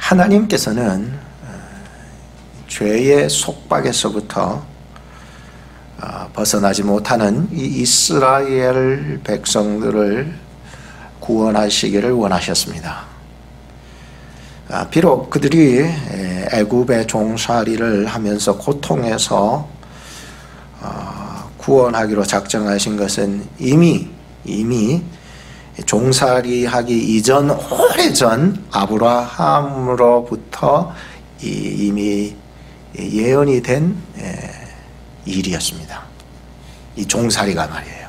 하나님께서는 죄의 속박에서부터 벗어나지 못하는 이 이스라엘 백성들을 구원하시기를 원하셨습니다. 비록 그들이 애굽의 종살이를 하면서 고통에서 구원하기로 작정하신 것은 이미 종살이하기 이전 오래전 아브라함으로부터 이미 예언이 된 일이었습니다. 이 종살이가 말이에요.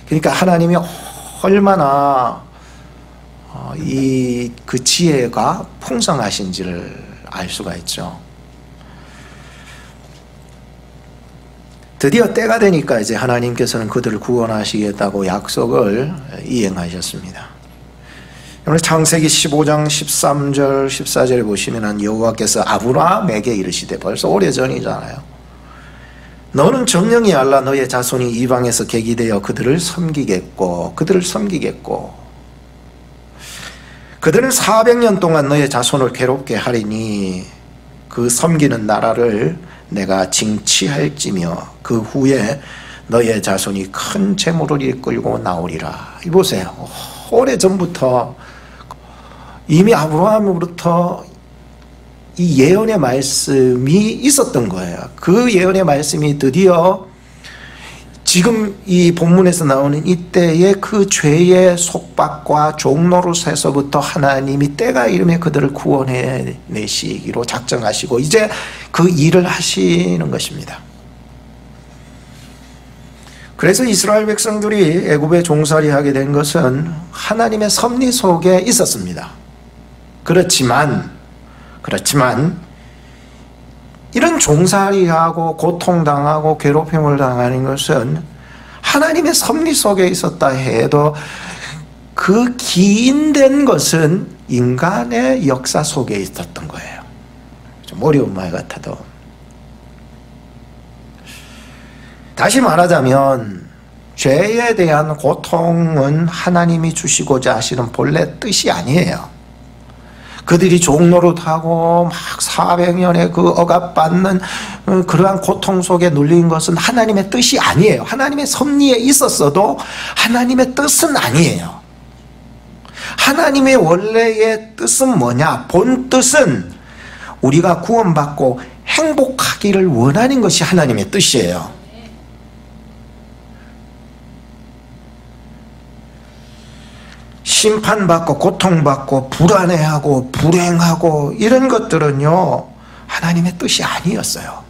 그러니까 하나님이 얼마나 그 지혜가 풍성하신지를 알 수가 있죠. 드디어 때가 되니까 이제 하나님께서는 그들을 구원하시겠다고 약속을 이행하셨습니다. 오늘 창세기 15장 13절 14절에 보시면 여호와께서 아브라함에게 이르시되, 벌써 오래전이잖아요. 너는 정령이 알라 너의 자손이 이방에서 객이되어 그들을 섬기겠고 그들은 400년 동안 너의 자손을 괴롭게 하리니 그 섬기는 나라를 내가 징치할지며 그 후에 너의 자손이 큰 재물을 이끌고 나오리라. 보세요. 오래전부터 이미 아브라함으로부터 이 예언의 말씀이 있었던 거예요. 그 예언의 말씀이 드디어 지금 이 본문에서 나오는 이때의 그 죄의 속박과 종노릇에서부터 하나님이 때가 이르면 그들을 구원해 내시기로 작정하시고 이제 그 일을 하시는 것입니다. 그래서 이스라엘 백성들이 애굽에 종살이하게 된 것은 하나님의 섭리 속에 있었습니다. 그렇지만 이런 종살이하고 고통당하고 괴롭힘을 당하는 것은 하나님의 섭리 속에 있었다 해도 그 기인된 것은 인간의 역사 속에 있었던 거예요. 좀 어려운 말 같아도. 다시 말하자면 죄에 대한 고통은 하나님이 주시고자 하시는 본래 뜻이 아니에요. 그들이 종노릇하고 막 400년의 그 억압받는 그러한 고통 속에 눌린 것은 하나님의 뜻이 아니에요. 하나님의 섭리에 있었어도 하나님의 뜻은 아니에요. 하나님의 원래의 뜻은 뭐냐? 본 뜻은 우리가 구원받고 행복하기를 원하는 것이 하나님의 뜻이에요. 심판받고 고통받고 불안해하고 불행하고 이런 것들은요 하나님의 뜻이 아니었어요.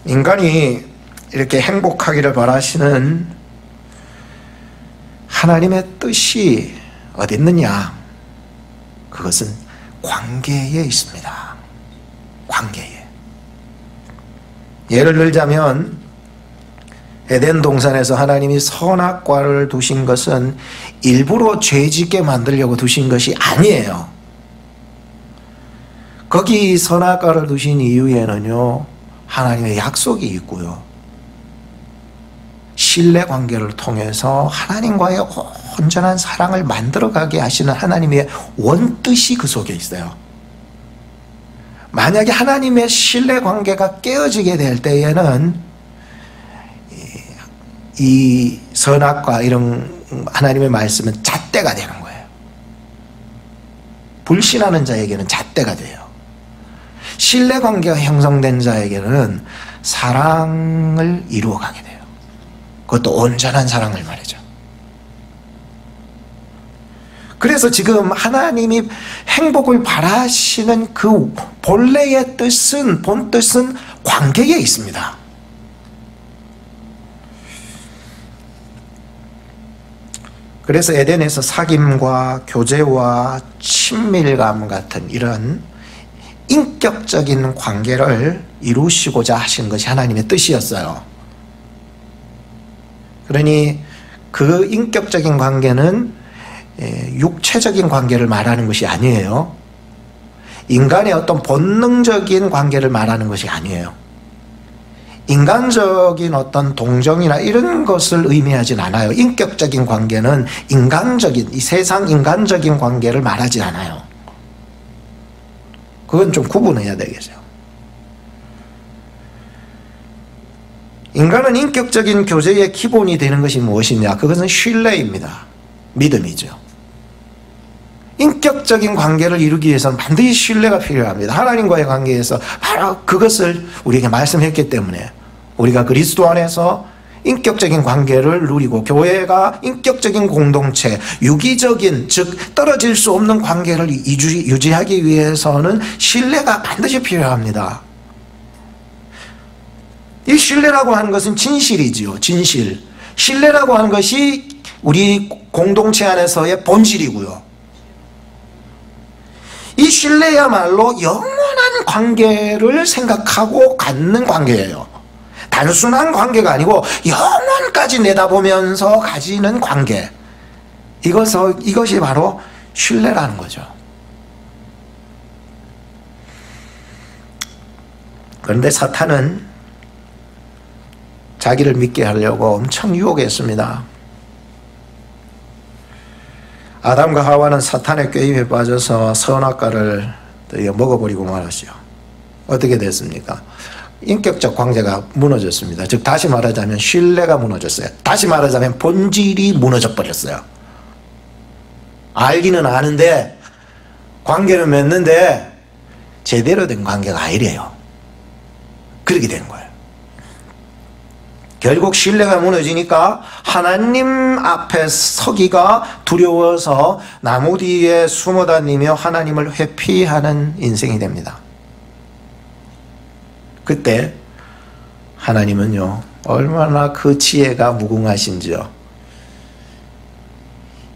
인간이 이렇게 행복하기를 바라시는 하나님의 뜻이 어디 있느냐? 그것은 관계에 있습니다. 관계에. 예를 들자면 에덴 동산에서 하나님이 선악과를 두신 것은 일부러 죄짓게 만들려고 두신 것이 아니에요. 거기 선악과를 두신 이유에는요 하나님의 약속이 있고요 신뢰관계를 통해서 하나님과의 온전한 사랑을 만들어가게 하시는 하나님의 원뜻이 그 속에 있어요. 만약에 하나님의 신뢰관계가 깨어지게 될 때에는 이 선악과 이런 하나님의 말씀은 잣대가 되는 거예요. 불신하는 자에게는 잣대가 돼요. 신뢰관계가 형성된 자에게는 사랑을 이루어가게 돼요. 그것도 온전한 사랑을 말이죠. 그래서 지금 하나님이 행복을 바라시는 그 본래의 뜻은, 본뜻은 관계에 있습니다. 그래서 에덴에서 사귐과 교제와 친밀감 같은 이런 인격적인 관계를 이루시고자 하신 것이 하나님의 뜻이었어요. 그러니 그 인격적인 관계는 육체적인 관계를 말하는 것이 아니에요. 인간의 어떤 본능적인 관계를 말하는 것이 아니에요. 인간적인 어떤 동정이나 이런 것을 의미하진 않아요. 인격적인 관계는 인간적인, 이 세상 인간적인 관계를 말하지 않아요. 그건 좀 구분해야 되겠어요. 인간은 인격적인 교제의 기본이 되는 것이 무엇이냐? 그것은 신뢰입니다. 믿음이죠. 인격적인 관계를 이루기 위해서는 반드시 신뢰가 필요합니다. 하나님과의 관계에서 바로 그것을 우리에게 말씀했기 때문에 우리가 그리스도 안에서 인격적인 관계를 누리고 교회가 인격적인 공동체, 유기적인 즉 떨어질 수 없는 관계를 유지하기 위해서는 신뢰가 반드시 필요합니다. 이 신뢰라고 하는 것은 진실이지요. 진실. 신뢰라고 하는 것이 우리 공동체 안에서의 본질이고요. 이 신뢰야말로 영원한 관계를 생각하고 갖는 관계예요. 단순한 관계가 아니고 영원까지 내다보면서 가지는 관계. 이것이 바로 신뢰라는 거죠. 그런데 사탄은 자기를 믿게 하려고 엄청 유혹했습니다. 아담과 하와는 사탄의 꾀임에 빠져서 선악과를 먹어버리고 말았죠. 어떻게 됐습니까? 인격적 관계가 무너졌습니다. 즉 다시 말하자면 신뢰가 무너졌어요. 다시 말하자면 본질이 무너져 버렸어요. 알기는 아는데 관계는 맺는데 제대로 된 관계가 아니래요. 그렇게 된 거예요. 결국 신뢰가 무너지니까 하나님 앞에 서기가 두려워서 나무 뒤에 숨어 다니며 하나님을 회피하는 인생이 됩니다. 그때 하나님은요, 얼마나 그 지혜가 무궁하신지요.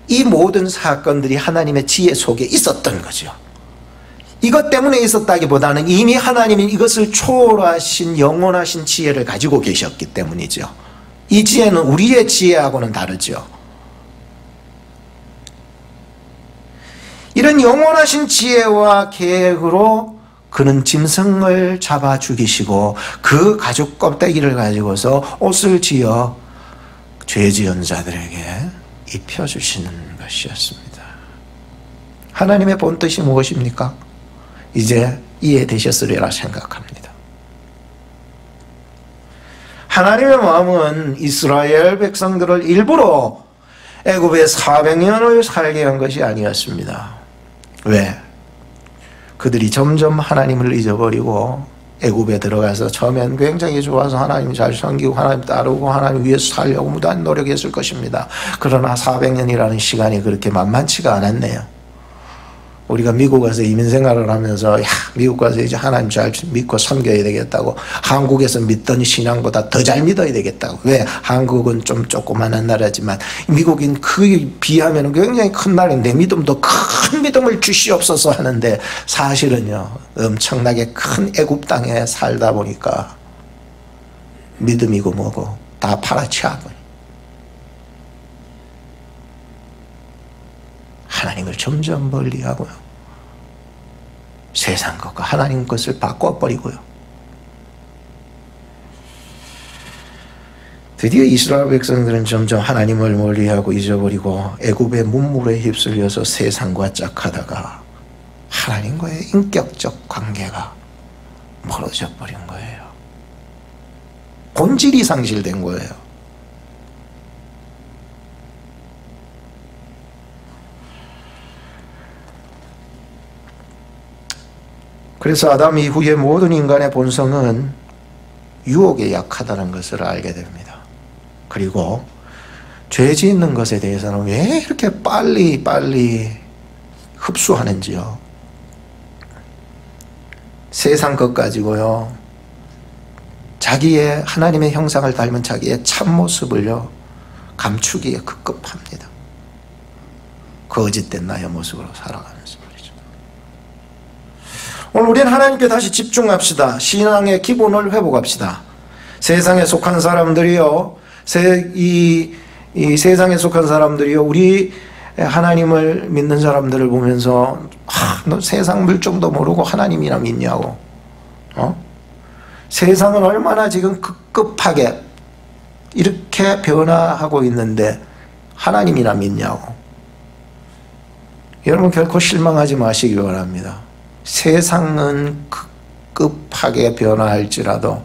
이 모든 사건들이 하나님의 지혜 속에 있었던 거죠. 이것 때문에 있었다기보다는 이미 하나님이 이것을 초월하신 영원하신 지혜를 가지고 계셨기 때문이죠. 이 지혜는 우리의 지혜하고는 다르죠. 이런 영원하신 지혜와 계획으로 그는 짐승을 잡아 죽이시고 그 가죽 껍데기를 가지고서 옷을 지어 죄 지은 자들에게 입혀주시는 것이었습니다. 하나님의 본뜻이 무엇입니까? 이제 이해되셨으리라 생각합니다. 하나님의 마음은 이스라엘 백성들을 일부러 애굽에 400년을 살게 한 것이 아니었습니다. 왜? 그들이 점점 하나님을 잊어버리고 애굽에 들어가서 처음엔 굉장히 좋아서 하나님 잘 섬기고 하나님 따르고 하나님 위해서 살려고 무단 노력했을 것입니다. 그러나 400년이라는 시간이 그렇게 만만치가 않았네요. 우리가 미국 가서 이민 생활을 하면서 미국 가서 이제 하나님 잘 믿고 섬겨야 되겠다고, 한국에서 믿던 신앙보다 더 잘 믿어야 되겠다고. 왜? 한국은 좀 조그만한 나라지만 미국인 그에 비하면 굉장히 큰 나라인데 믿음도 큰 믿음을 주시옵소서 하는데 사실은요, 엄청나게 큰 애굽 땅에 살다 보니까 믿음이고 뭐고 다 팔아치워버려. 하나님을 점점 멀리하고요. 세상 것과 하나님 것을 바꿔버리고요. 드디어 이스라엘 백성들은 점점 하나님을 멀리하고 잊어버리고 애굽의 문물에 휩쓸려서 세상과 짝하다가 하나님과의 인격적 관계가 멀어져 버린 거예요. 본질이 상실된 거예요. 그래서 아담 이후에 모든 인간의 본성은 유혹에 약하다는 것을 알게 됩니다. 그리고 죄 짓는 것에 대해서는 왜 이렇게 빨리 흡수하는지요. 세상 것 가지고요, 자기의 하나님의 형상을 닮은 자기의 참모습을요 감추기에 급급합니다. 거짓된 나의 모습으로 살아가면서 말이죠. 오늘 우리는 하나님께 다시 집중합시다. 신앙의 기본을 회복합시다. 세상에 속한 사람들이요, 이 세상에 속한 사람들이요, 우리 하나님을 믿는 사람들을 보면서 너 세상 물정도 모르고 하나님이나 믿냐고, 세상은 얼마나 지금 급급하게 이렇게 변화하고 있는데 하나님이나 믿냐고. 여러분 결코 실망하지 마시기 바랍니다. 세상은 급급하게 변화할지라도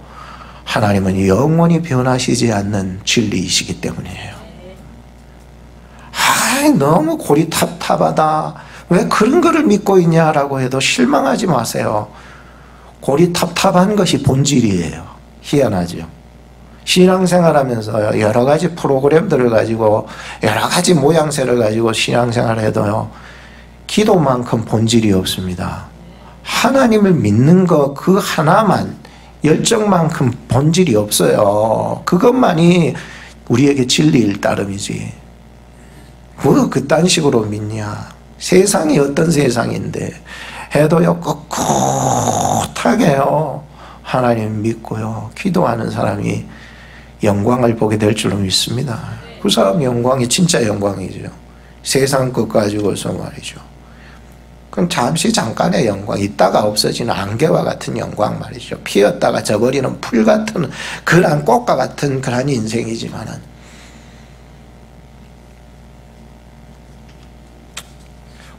하나님은 영원히 변하시지 않는 진리이시기 때문이에요. 너무 고리탑탑하다, 왜 그런 거를 믿고 있냐라고 해도 실망하지 마세요. 고리탑탑한 것이 본질이에요. 희한하죠. 신앙생활하면서 여러 가지 프로그램들을 가지고 여러 가지 모양새를 가지고 신앙생활을 해도요, 기도만큼 본질이 없습니다. 하나님을 믿는 것 그 하나만, 열정만큼 본질이 없어요. 그것만이 우리에게 진리일 따름이지. 뭐 그딴 식으로 믿냐. 세상이 어떤 세상인데 해도요, 꿋꿋하게요 하나님 믿고요 기도하는 사람이 영광을 보게 될 줄로 믿습니다. 그 사람 영광이 진짜 영광이죠. 세상 것 가지고서 말이죠. 그럼 잠시 잠깐의 영광, 있다가 없어지는 안개와 같은 영광 말이죠. 피었다가 져버리는 풀 같은 그런 꽃과 같은 그런 인생이지만은,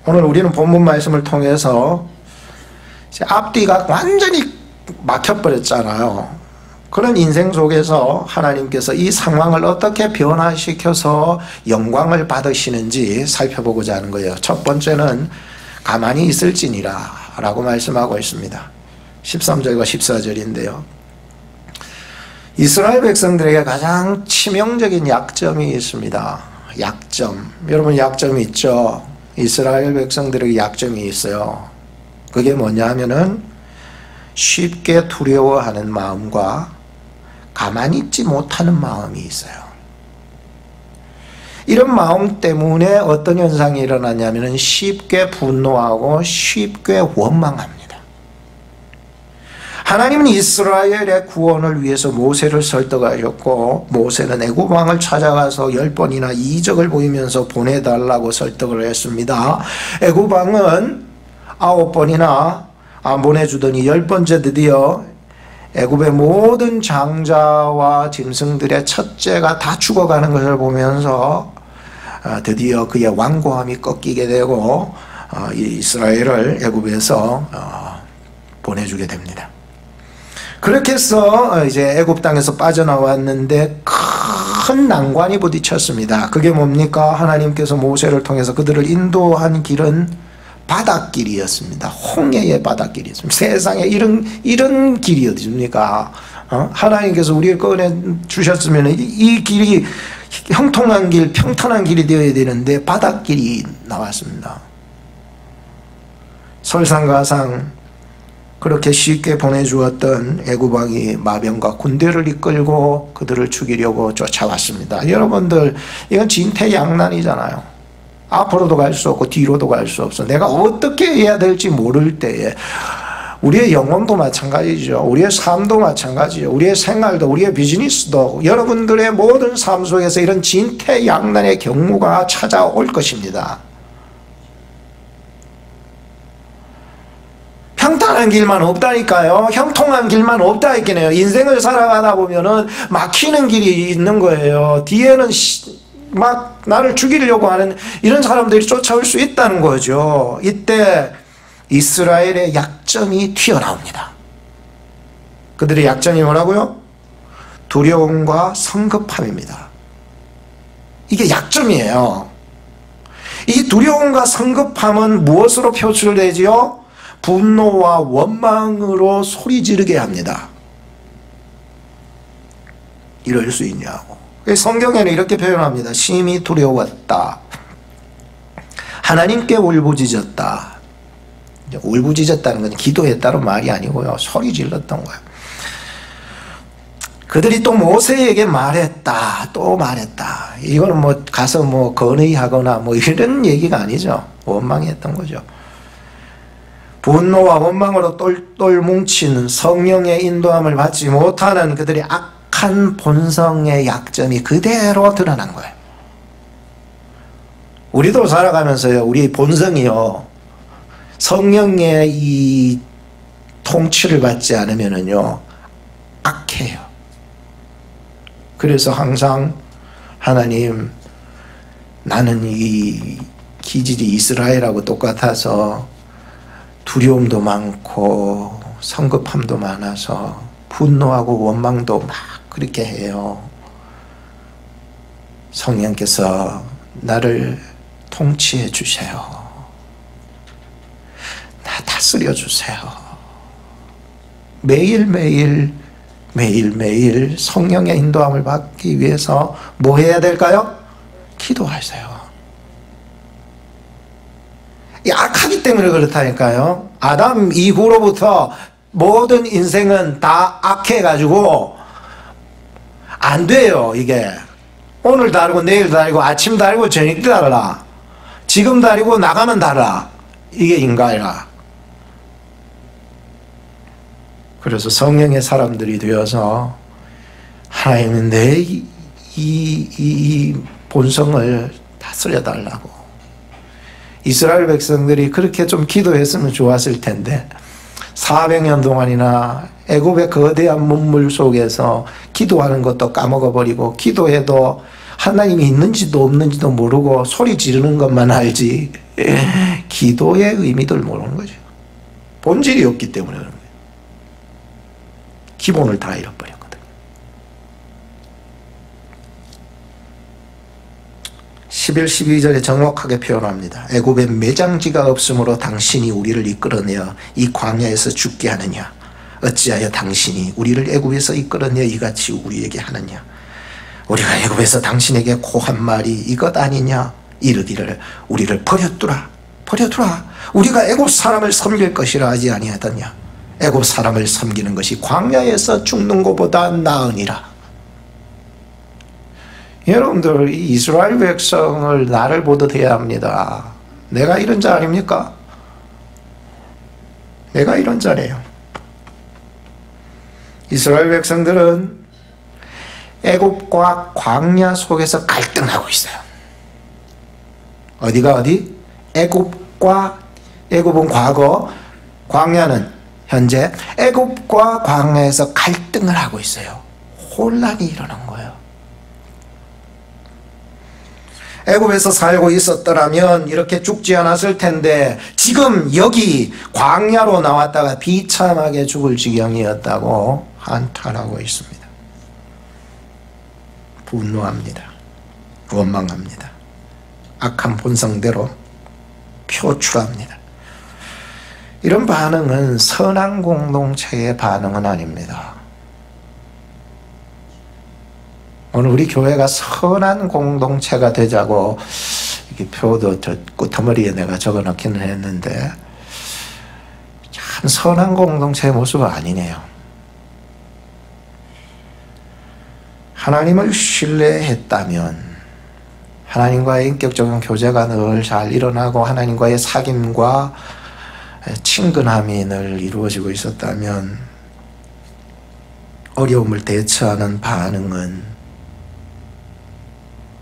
오늘 우리는 본문 말씀을 통해서 앞뒤가 완전히 막혀버렸잖아요. 그런 인생 속에서 하나님께서 이 상황을 어떻게 변화시켜서 영광을 받으시는지 살펴보고자 하는 거예요. 첫 번째는 가만히 있을지니라 라고 말씀하고 있습니다. 13절과 14절인데요. 이스라엘 백성들에게 가장 치명적인 약점이 있습니다. 약점. 여러분 약점이 있죠? 이스라엘 백성들에게 약점이 있어요. 그게 뭐냐 하면은 쉽게 두려워하는 마음과 가만히 있지 못하는 마음이 있어요. 이런 마음 때문에 어떤 현상이 일어나냐면은 쉽게 분노하고 쉽게 원망합니다. 하나님은 이스라엘의 구원을 위해서 모세를 설득하셨고, 모세는 애굽 왕을 찾아가서 10번이나 이적을 보이면서 보내달라고 설득을 했습니다. 애굽 왕은 9번이나 안 보내주더니 10번째 드디어 애굽의 모든 장자와 짐승들의 첫째가 다 죽어가는 것을 보면서 드디어 그의 완고함이 꺾이게 되고 이스라엘을 애굽에서 보내주게 됩니다. 그렇게 해서 이제 애굽 땅에서 빠져나왔는데 큰 난관이 부딪혔습니다. 그게 뭡니까? 하나님께서 모세를 통해서 그들을 인도한 길은 바닷길이었습니다. 홍해의 바닷길이었습니다. 세상에 이런 길이 어디입니까? 하나님께서 우리를 꺼내 주셨으면 이 길이 형통한 길, 평탄한 길이 되어야 되는데 바닷길이 나왔습니다. 설상가상 그렇게 쉽게 보내주었던 애굽 왕이 마병과 군대를 이끌고 그들을 죽이려고 쫓아왔습니다. 여러분들, 이건 진퇴양난이잖아요. 앞으로도 갈 수 없고 뒤로도 갈 수 없어. 내가 어떻게 해야 될지 모를 때에 우리의 영혼도 마찬가지죠. 우리의 삶도 마찬가지죠. 우리의 생활도, 우리의 비즈니스도, 여러분들의 모든 삶 속에서 이런 진퇴양난의 경우가 찾아올 것입니다. 평탄한 길만 없다니까요. 형통한 길만 없다 했겠네요. 인생을 살아가다 보면은 막히는 길이 있는 거예요. 뒤에는 막 나를 죽이려고 하는 이런 사람들이 쫓아올 수 있다는 거죠. 이때 이스라엘의 약점이 튀어나옵니다. 그들의 약점이 뭐라고요? 두려움과 성급함입니다. 이게 약점이에요. 이 두려움과 성급함은 무엇으로 표출되지요? 분노와 원망으로 소리 지르게 합니다. 이럴 수 있냐고. 성경에는 이렇게 표현합니다. 심히 두려웠다. 하나님께 울부짖었다. 울부짖었다는 건 기도했다는 말이 아니고요. 소리 질렀던 거예요. 그들이 또 모세에게 말했다. 또 말했다. 이거는 뭐 가서 뭐 건의하거나 뭐 이런 얘기가 아니죠. 원망했던 거죠. 분노와 원망으로 똘똘 뭉친 성령의 인도함을 받지 못하는 그들의 악한 본성의 약점이 그대로 드러난 거예요. 우리도 살아가면서요, 우리 본성이요, 성령의 이 통치를 받지 않으면은요, 악해요. 그래서 항상 하나님, 나는 이 기질이 이스라엘하고 똑같아서 두려움도 많고 성급함도 많아서 분노하고 원망도 막 그렇게 해요. 성령께서 나를 통치해 주세요. 나 다스려 주세요. 매일매일 성령의 인도함을 받기 위해서 뭐 해야 될까요? 기도하세요. 약하기 때문에 그렇다니까요. 아담 이후로부터 모든 인생은 다 악해가지고 안 돼요. 이게 오늘 다르고 내일 다르고 아침 다르고 저녁 다르라, 지금 다르고 나가면 다르라. 이게 인간이라. 그래서 성령의 사람들이 되어서 하나님은 내 이 본성을 다스려 달라고. 이스라엘 백성들이 그렇게 좀 기도했으면 좋았을 텐데 400년 동안이나 애굽의 거대한 문물 속에서 기도하는 것도 까먹어버리고, 기도해도 하나님이 있는지도 없는지도 모르고 소리 지르는 것만 알지 기도의 의미를 모르는 거죠. 본질이 없기 때문에 그런 거예요. 기본을 다 잃어버렸거든요. 11, 12절에 정확하게 표현합니다. 애굽에 매장지가 없으므로 당신이 우리를 이끌어내어 이 광야에서 죽게 하느냐? 어찌하여 당신이 우리를 애굽에서 이끌어내어 이같이 우리에게 하느냐? 우리가 애굽에서 당신에게 고한 말이 이것 아니냐? 이르기를 우리를 버려두라, 버려두라. 우리가 애굽 사람을 섬길 것이라 하지 아니하더냐? 애굽 사람을 섬기는 것이 광야에서 죽는 것보다 나으니라. 여러분들, 이스라엘 백성을 나를 보듯 해야 합니다. 내가 이런 자 아닙니까? 내가 이런 자래요. 이스라엘 백성들은 애굽과 광야 속에서 갈등하고 있어요. 어디가 어디? 애굽은 과거, 광야는 현재. 애굽과 광야에서 갈등을 하고 있어요. 혼란이 일어난 거예요. 애굽에서 살고 있었더라면 이렇게 죽지 않았을 텐데 지금 여기 광야로 나왔다가 비참하게 죽을 지경이었다고 한탄하고 있습니다. 분노합니다. 원망합니다. 악한 본성대로 표출합니다. 이런 반응은 선한 공동체의 반응은 아닙니다. 오늘 우리 교회가 선한 공동체가 되자고 이렇게 표도 저 끝머리에 내가 적어 놓기는 했는데 참 선한 공동체의 모습은 아니네요. 하나님을 신뢰했다면 하나님과의 인격적인 교제가 늘 잘 일어나고 하나님과의 사귐과 친근함이 늘 이루어지고 있었다면 어려움을 대처하는 반응은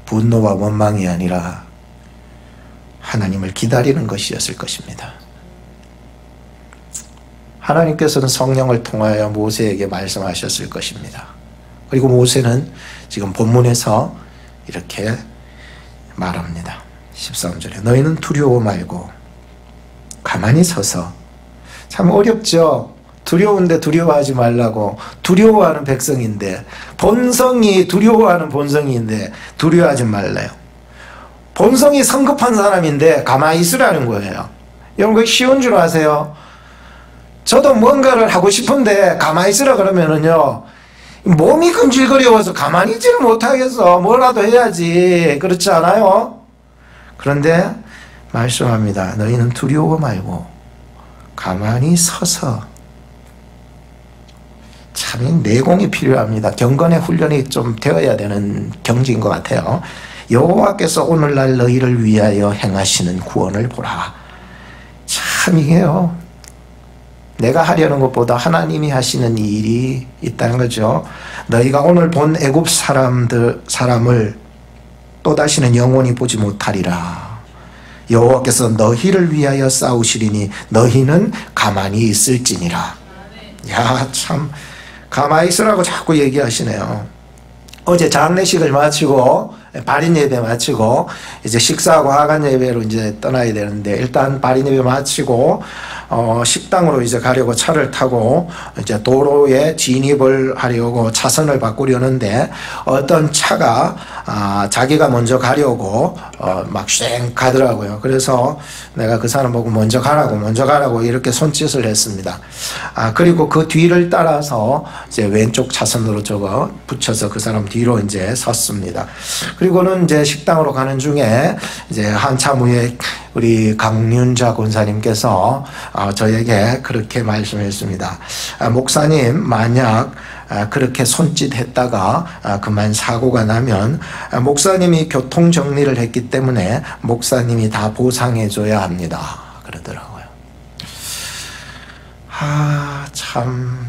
분노와 원망이 아니라 하나님을 기다리는 것이었을 것입니다. 하나님께서는 성령을 통하여 모세에게 말씀하셨을 것입니다. 그리고 모세는 지금 본문에서 이렇게 말합니다. 13절에 너희는 두려워 말고 가만히 서서. 참 어렵죠. 두려운데 두려워하지 말라고. 두려워하는 백성인데, 본성이 두려워하는 본성인데 두려워하지 말래요. 본성이 성급한 사람인데 가만히 있으라는 거예요. 여러분, 그거 쉬운 줄 아세요? 저도 뭔가를 하고 싶은데 가만히 있으라 그러면은요, 몸이 근질거려워서 가만히 있지를 못하겠어. 뭐라도 해야지. 그렇지 않아요? 그런데 말씀합니다. 너희는 두려워 말고 가만히 서서. 참 내공이 필요합니다. 경건의 훈련이 좀 되어야 되는 경지인 것 같아요. 여호와께서 오늘날 너희를 위하여 행하시는 구원을 보라. 참 이게요, 내가 하려는 것보다 하나님이 하시는 일이 있다는 거죠. 너희가 오늘 본 애굽 사람을 또다시는 영원히 보지 못하리라. 여호와께서 너희를 위하여 싸우시리니 너희는 가만히 있을지니라. 야, 참 가만히 있으라고 자꾸 얘기하시네요. 어제 장례식을 마치고 발인 예배 마치고 이제 식사하고 하간 예배로 이제 떠나야 되는데, 일단 발인 예배 마치고 식당으로 이제 가려고 차를 타고 이제 도로에 진입을 하려고 차선을 바꾸려는데, 어떤 차가 자기가 먼저 가려고 막 쌩 가더라고요. 그래서 내가 그 사람 보고 먼저 가라고 이렇게 손짓을 했습니다. 그리고 그 뒤를 따라서 이제 왼쪽 차선으로 붙여서 그 사람 뒤로 이제 섰습니다. 그리고는 이제 식당으로 가는 중에 이제 한참 후에 우리 강윤자 권사님께서 저에게 그렇게 말씀했습니다. 목사님, 만약 그렇게 손짓했다가 그만 사고가 나면 목사님이 교통 정리를 했기 때문에 목사님이 다 보상해 줘야 합니다. 그러더라고요. 참,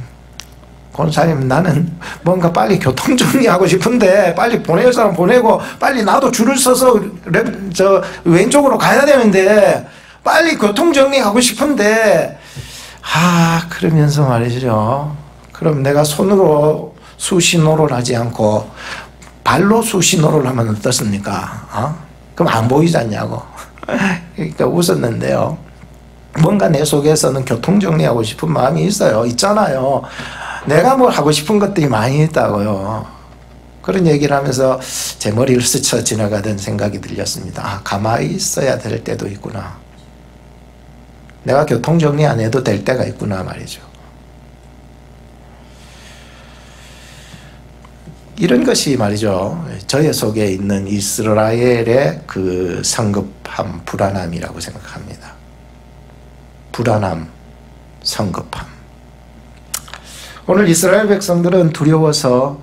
권사님, 나는 뭔가 빨리 교통 정리하고 싶은데 빨리 보낼 사람 보내고 빨리 나도 줄을 서서 왼쪽으로 가야 되는데 빨리 교통 정리하고 싶은데 그러면서 말이죠. 그럼 내가 손으로 수신호를 하지 않고 발로 수신호를 하면 어떻습니까? 그럼 안 보이지 않냐고. 그러니까 웃었는데요. 뭔가 내 속에서는 교통 정리하고 싶은 마음이 있잖아요. 내가 뭘 하고 싶은 것들이 많이 있다고요. 그런 얘기를 하면서 제 머리를 스쳐 지나가던 생각이 들렸습니다. 가만히 있어야 될 때도 있구나. 내가 교통 정리 안 해도 될 때가 있구나 말이죠. 이런 것이 말이죠, 저의 속에 있는 이스라엘의 그 성급함, 불안함이라고 생각합니다. 불안함, 성급함. 오늘 이스라엘 백성들은 두려워서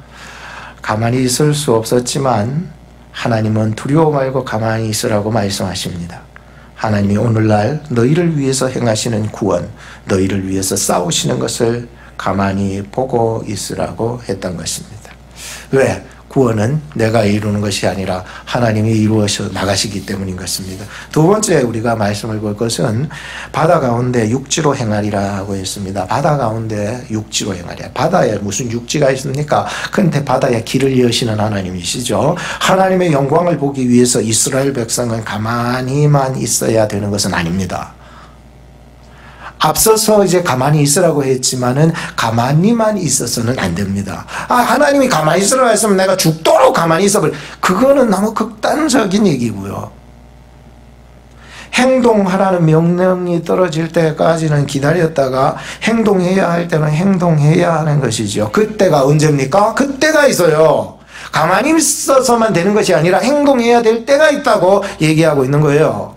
가만히 있을 수 없었지만 하나님은 두려워 말고 가만히 있으라고 말씀하십니다. 하나님이 오늘날 너희를 위해서 행하시는 구원, 너희를 위해서 싸우시는 것을 가만히 보고 있으라고 했던 것입니다. 왜? 구원은 내가 이루는 것이 아니라 하나님이 이루어서 나가시기 때문인 것입니다. 두 번째 우리가 말씀을 볼 것은 바다 가운데 육지로 행하리라고 했습니다. 바다 가운데 육지로 행하리라. 바다에 무슨 육지가 있습니까? 그런데 바다에 길을 여시는 하나님이시죠. 하나님의 영광을 보기 위해서 이스라엘 백성은 가만히만 있어야 되는 것은 아닙니다. 앞서서 이제 가만히 있으라고 했지만은 가만히만 있어서는 안 됩니다. 하나님이 가만히 있으라고 했으면 내가 죽도록 가만히 있어버려. 그거는 너무 극단적인 얘기고요. 행동하라는 명령이 떨어질 때까지는 기다렸다가 행동해야 할 때는 행동해야 하는 것이죠. 그때가 언제입니까? 그때가 있어요. 가만히 있어서만 되는 것이 아니라 행동해야 될 때가 있다고 얘기하고 있는 거예요.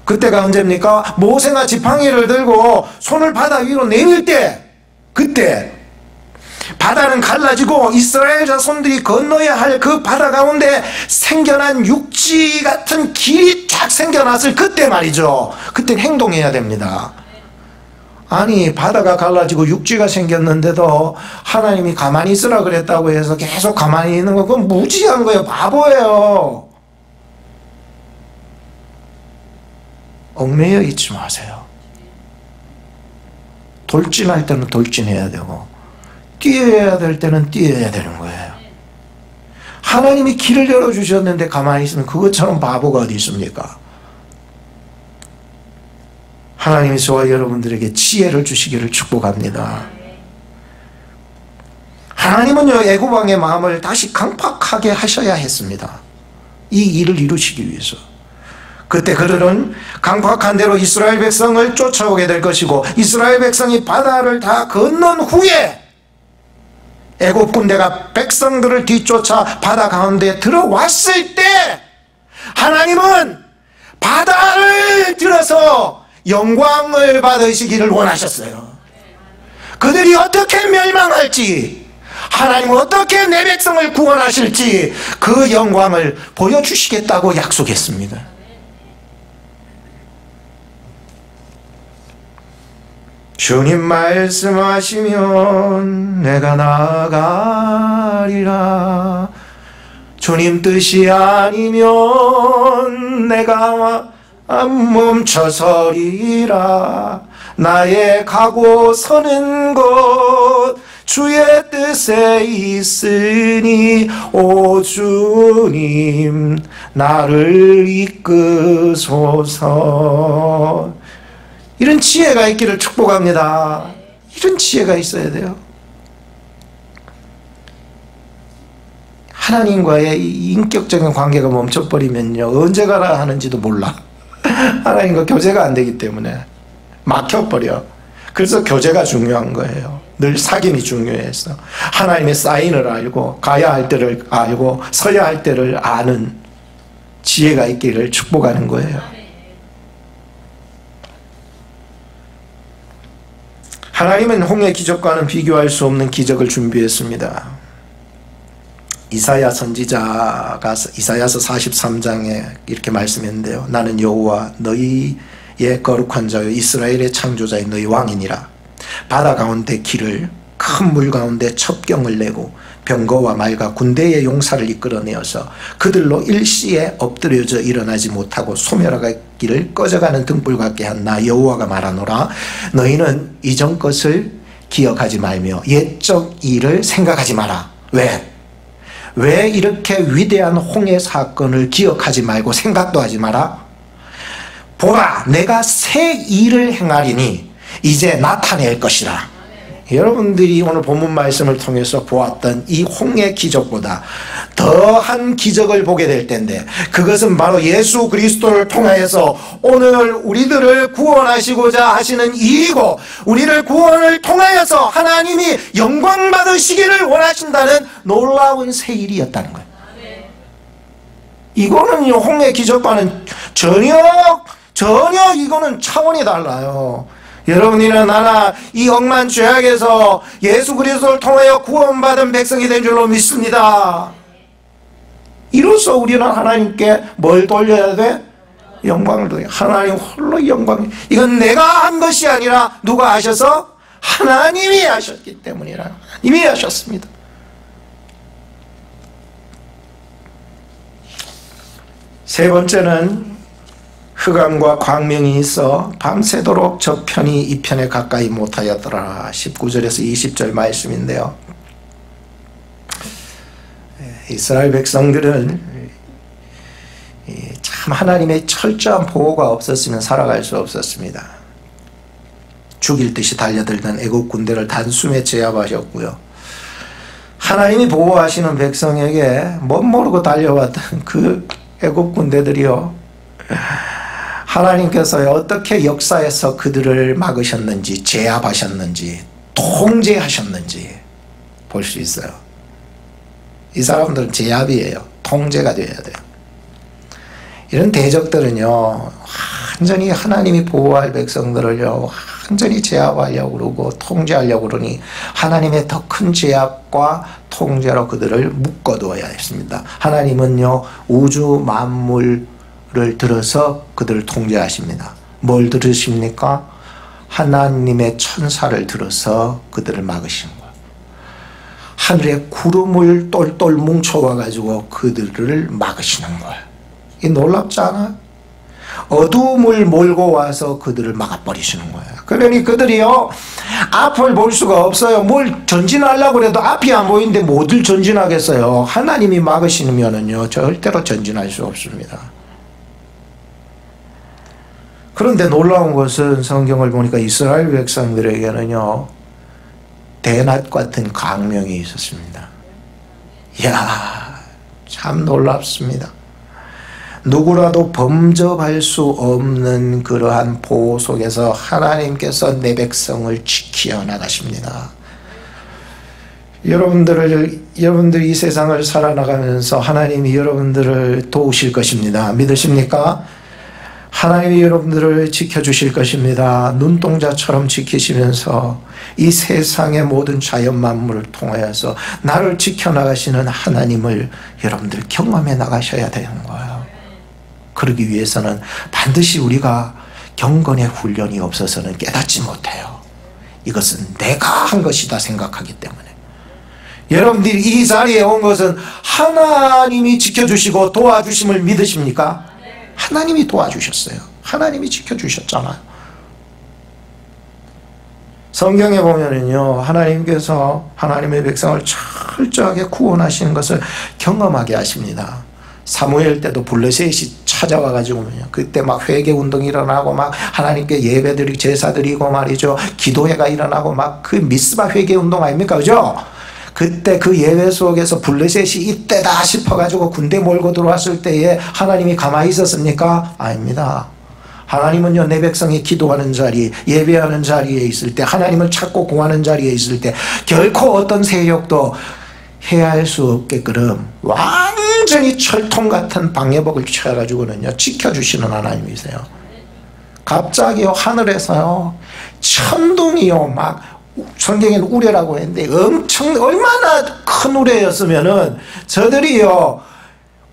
그때가 언제입니까? 모세가 지팡이를 들고 손을 바다 위로 내밀 때, 그때 바다는 갈라지고 이스라엘 자손들이 건너야 할 그 바다 가운데 생겨난 육지 같은 길이 쫙 생겨났을 그때 말이죠. 그때 행동해야 됩니다. 아니, 바다가 갈라지고 육지가 생겼는데도 하나님이 가만히 있으라 그랬다고 해서 계속 가만히 있는 거, 그건 무지한 거예요. 바보예요. 얽매여 있지 마세요. 돌진할 때는 돌진해야 되고 뛰어야 될 때는 뛰어야 되는 거예요. 하나님이 길을 열어주셨는데 가만히 있으면 그것처럼 바보가 어디 있습니까? 하나님이 저와 여러분들에게 지혜를 주시기를 축복합니다. 하나님은요, 애굽 왕의 마음을 다시 강팍하게 하셔야 했습니다. 이 일을 이루시기 위해서. 그때 그들은 강팍한 대로 이스라엘 백성을 쫓아오게 될 것이고, 이스라엘 백성이 바다를 다 건넌 후에 애굽 군대가 백성들을 뒤쫓아 바다 가운데 들어왔을 때 하나님은 바다를 들어서 영광을 받으시기를 원하셨어요. 그들이 어떻게 멸망할지, 하나님은 어떻게 내 백성을 구원하실지 그 영광을 보여주시겠다고 약속했습니다. 주님 말씀하시면 내가 나아가리라. 주님 뜻이 아니면 내가 멈춰서리라. 나의 가고 서는 곳 주의 뜻에 있으니 오 주님 나를 이끄소서. 이런 지혜가 있기를 축복합니다. 이런 지혜가 있어야 돼요. 하나님과의 이 인격적인 관계가 멈춰버리면요, 언제 가라 하는지도 몰라. 하나님과 교제가 안 되기 때문에 막혀버려. 그래서 교제가 중요한 거예요. 늘 사귐이 중요해서 하나님의 사인을 알고 가야 할 때를 알고 서야 할 때를 아는 지혜가 있기를 축복하는 거예요. 하나님은 홍해 기적과는 비교할 수 없는 기적을 준비했습니다. 이사야 선지자가 이사야서 43장에 이렇게 말씀했는데요. 나는 여호와 너희의 거룩한 자요 이스라엘의 창조자의 너희 왕이니라. 바다 가운데 길을 큰 물 가운데 첩경을 내고 병거와 말과 군대의 용사를 이끌어내어서 그들로 일시에 엎드려져 일어나지 못하고 소멸하기를 꺼져가는 등불 같게 한 나 여호와가 말하노라. 너희는 이전 것을 기억하지 말며 옛적 일을 생각하지 마라. 왜 이렇게 위대한 홍해 사건을 기억하지 말고 생각도 하지 마라? 보라, 내가 새 일을 행하리니 이제 나타낼 것이라. 여러분들이 오늘 본문 말씀을 통해서 보았던 이 홍해 기적보다 더한 기적을 보게 될 텐데, 그것은 바로 예수 그리스도를 통하여서 오늘 우리들을 구원하시고자 하시는 일이고, 우리를 구원을 통하여서 하나님이 영광 받으시기를 원하신다는 놀라운 새 일이었다는 거예요. 이거는 홍해 기적과는 전혀 이거는 차원이 달라요. 여러분이나 나나 이 억만 죄악에서 예수 그리스도를 통하여 구원받은 백성이 된 줄로 믿습니다. 이로써 우리는 하나님께 뭘 돌려야 돼? 영광을 돌려야 돼. 하나님 홀로 영광. 이건 내가 한 것이 아니라 누가 하셔서? 하나님이 하셨기 때문이라. 이미 하셨습니다. 세 번째는 흑암과 광명이 있어 밤새도록 저 편이 이 편에 가까이 못하였더라. 19절에서 20절 말씀인데요. 이스라엘 백성들은 참 하나님의 철저한 보호가 없었으면 살아갈 수 없었습니다. 죽일 듯이 달려들던 애국 군대를 단숨에 제압하셨고요. 하나님이 보호하시는 백성에게 못 모르고 달려왔던 그 애국 군대들이요, 하나님께서 어떻게 역사에서 그들을 막으셨는지, 제압하셨는지, 통제하셨는지 볼 수 있어요. 이 사람들은 제압이에요. 통제가 되어야 돼요. 이런 대적들은요, 완전히 하나님이 보호할 백성들을요, 완전히 제압하려고 그러고 통제하려고 그러니 하나님의 더 큰 제압과 통제로 그들을 묶어두어야 했습니다. 하나님은요, 우주 만물을 들어서 그들을 통제하십니다. 뭘 들으십니까? 하나님의 천사를 들어서 그들을 막으시는 거예요. 하늘에 구름을 똘똘 뭉쳐와가지고 그들을 막으시는 거예요. 이 놀랍지 않아? 어두움을 몰고 와서 그들을 막아버리시는 거예요. 그러니 그들이요, 앞을 볼 수가 없어요. 뭘 전진하려고 해도 앞이 안 보이는데 뭐들 전진하겠어요. 하나님이 막으시면은요, 절대로 전진할 수 없습니다. 그런데 놀라운 것은 성경을 보니까 이스라엘 백성들에게는요, 대낮 같은 광명이 있었습니다. 이야, 참 놀랍습니다. 누구라도 범접할 수 없는 그러한 보호 속에서 하나님께서 내 백성을 지켜 나가십니다. 여러분들이 이 세상을 살아나가면서 하나님이 여러분들을 도우실 것입니다. 믿으십니까? 하나님이 여러분들을 지켜주실 것입니다. 눈동자처럼 지키시면서 이 세상의 모든 자연 만물을 통하여서 나를 지켜나가시는 하나님을 여러분들 경험해 나가셔야 되는 거예요. 그러기 위해서는 반드시 우리가 경건의 훈련이 없어서는 깨닫지 못해요. 이것은 내가 한 것이다 생각하기 때문에. 여러분들이 이 자리에 온 것은 하나님이 지켜주시고 도와주심을 믿으십니까? 하나님이 도와주셨어요. 하나님이 지켜주셨잖아요. 성경에 보면은요, 하나님께서 하나님의 백성을 철저하게 구원하시는 것을 경험하게 하십니다. 사무엘 때도 블레셋이 찾아와가지고요, 그때 막 회개 운동이 일어나고 막 하나님께 예배드리고 제사드리고 말이죠, 기도회가 일어나고 막 그 미스바 회개 운동 아닙니까, 그죠? 그때 그 예배 속에서 블레셋이 이때다 싶어가지고 군대 몰고 들어왔을 때에 하나님이 가만히 있었습니까? 아닙니다. 하나님은요, 내 백성이 기도하는 자리, 예배하는 자리에 있을 때, 하나님을 찾고 구하는 자리에 있을 때 결코 어떤 세력도 해할 수 없게끔 완전히 철통 같은 방해복을 쳐가지고는요, 지켜주시는 하나님이세요. 갑자기요, 하늘에서요, 천둥이요, 막 성경에는 우레라고 했는데 얼마나 큰 우레였으면은 저들이요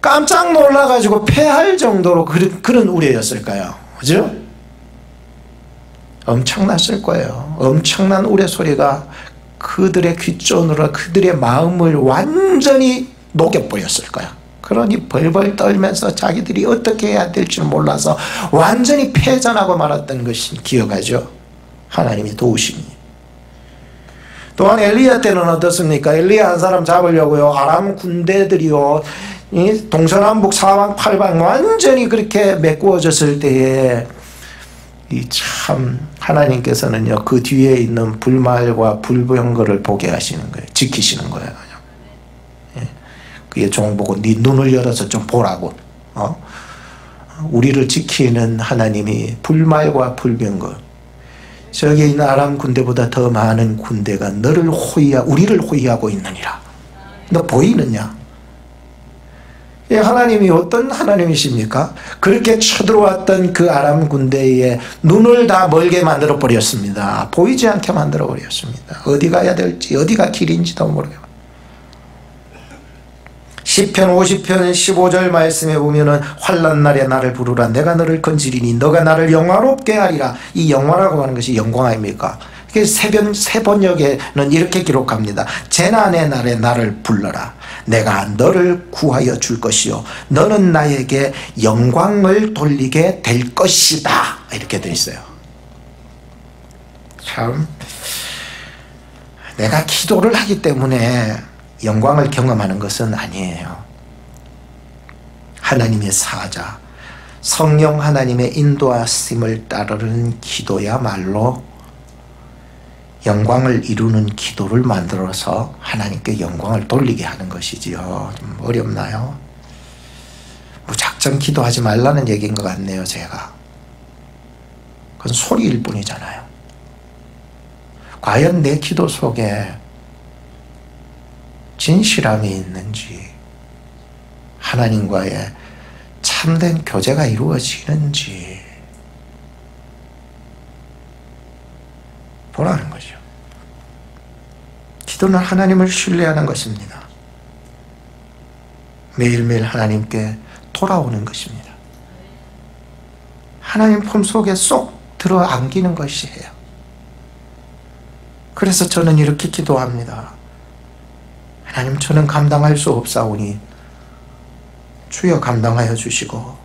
깜짝 놀라가지고 패할 정도로 그런 우레였을까요? 그죠? 엄청났을 거예요. 엄청난 우레 소리가 그들의 귓전으로 그들의 마음을 완전히 녹여버렸을 거야. 그러니 벌벌 떨면서 자기들이 어떻게 해야 될지 몰라서 완전히 패전하고 말았던 것이 기억하죠. 하나님이 도우시니. 또한 엘리야 때는 어떻습니까? 엘리야 한 사람 잡으려고요, 아람 군대들이요, 이 동서남북 사방 팔방 완전히 그렇게 메꾸어졌을 때에 이 참 하나님께서는요, 그 뒤에 있는 불말과 불병거를 보게 하시는 거예요. 지키시는 거예요. 그의 종 보고 네 눈을 열어서 좀 보라고. 우리를 지키는 하나님이 불말과 불병거, 저기 있는 아람 군대보다 더 많은 군대가 우리를 호위하고 있느니라. 너 보이느냐? 하나님이 어떤 하나님이십니까? 그렇게 쳐들어왔던 그 아람 군대에 눈을 다 멀게 만들어 버렸습니다. 보이지 않게 만들어 버렸습니다. 어디 가야 될지, 어디가 길인지도 모르고. 시편 50편 15절 말씀에 보면은 환난 날에 나를 부르라, 내가 너를 건지리니 너가 나를 영화롭게 하리라. 이 영화라고 하는 것이 영광 아닙니까? 세번역에는 이렇게 기록합니다. 재난의 날에 나를 불러라, 내가 너를 구하여 줄 것이요 너는 나에게 영광을 돌리게 될 것이다. 이렇게 되어 있어요. 참, 내가 기도를 하기 때문에 영광을 경험하는 것은 아니에요. 하나님의 사자, 성령 하나님의 인도하심을 따르는 기도야말로 영광을 이루는 기도를 만들어서 하나님께 영광을 돌리게 하는 것이지요. 좀 어렵나요? 무작정 기도하지 말라는 얘기인 것 같네요, 제가. 그건 소리일 뿐이잖아요. 과연 내 기도 속에 진실함이 있는지, 하나님과의 참된 교제가 이루어지는지 보라는 거죠. 기도는 하나님을 신뢰하는 것입니다. 매일매일 하나님께 돌아오는 것입니다. 하나님 품속에 쏙 들어 안기는 것이에요. 그래서 저는 이렇게 기도합니다. 하나님, 저는 감당할 수 없사오니 주여 감당하여 주시고,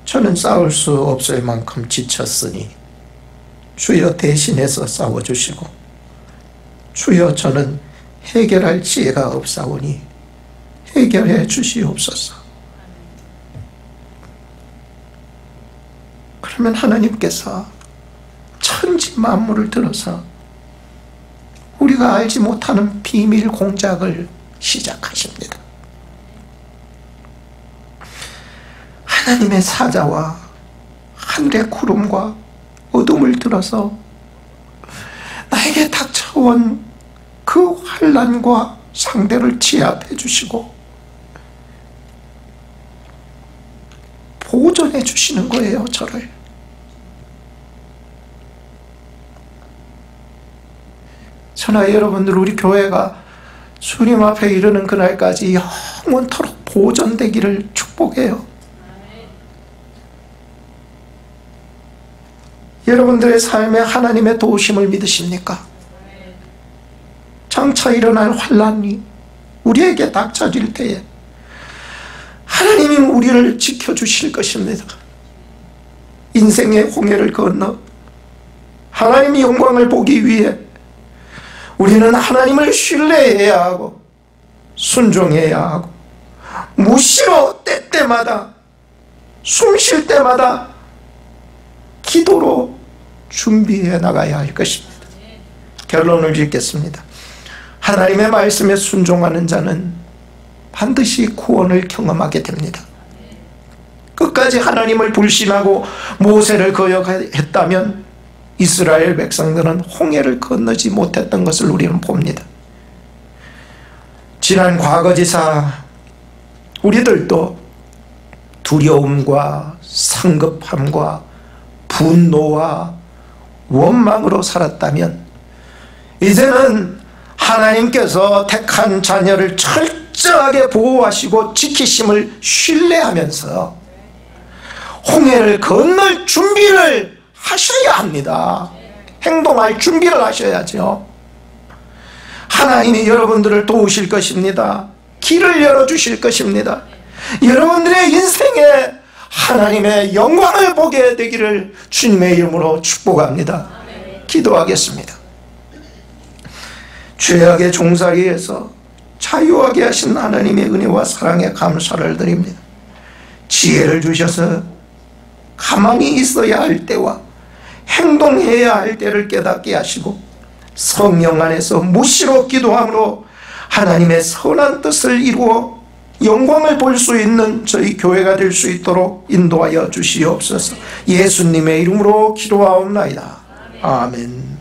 저는 싸울 수 없을 만큼 지쳤으니 주여 대신해서 싸워주시고, 주여 저는 해결할 지혜가 없사오니 해결해 주시옵소서. 그러면 하나님께서 천지 만물을 들어서 우리가 알지 못하는 비밀 공작을 시작하십니다. 하나님의 사자와 하늘의 구름과 어둠을 들어서 나에게 닥쳐온 그 환난과 상대를 지압해 주시고 보존해 주시는 거예요, 저를. 저나 여러분들, 우리 교회가 주님 앞에 이르는 그날까지 영원토록 보존되기를 축복해요. 여러분들의 삶에 하나님의 도우심을 믿으십니까? 장차 일어날 환난이 우리에게 닥쳐질 때에 하나님이 우리를 지켜주실 것입니다. 인생의 홍해를 건너 하나님의 영광을 보기 위해 우리는 하나님을 신뢰해야 하고 순종해야 하고 무시로 때때마다 숨 쉴 때마다 기도로 준비해 나가야 할 것입니다. 결론을 짓겠습니다. 하나님의 말씀에 순종하는 자는 반드시 구원을 경험하게 됩니다. 끝까지 하나님을 불신하고 모세를 거역했다면 이스라엘 백성들은 홍해를 건너지 못했던 것을 우리는 봅니다. 지난 과거지사 우리들도 두려움과 성급함과 분노와 원망으로 살았다면 이제는 하나님께서 택한 자녀를 철저하게 보호하시고 지키심을 신뢰하면서 홍해를 건널 준비를 하셔야 합니다. 행동할 준비를 하셔야죠. 하나님이 여러분들을 도우실 것입니다. 길을 열어주실 것입니다. 여러분들의 인생에 하나님의 영광을 보게 되기를 주님의 이름으로 축복합니다. 기도하겠습니다. 죄악의 종살이에서 자유하게 하신 하나님의 은혜와 사랑에 감사를 드립니다. 지혜를 주셔서 가만히 있어야 할 때와 행동해야 할 때를 깨닫게 하시고 성령 안에서 무시로 기도함으로 하나님의 선한 뜻을 이루어 영광을 볼 수 있는 저희 교회가 될 수 있도록 인도하여 주시옵소서. 예수님의 이름으로 기도하옵나이다. 아멘.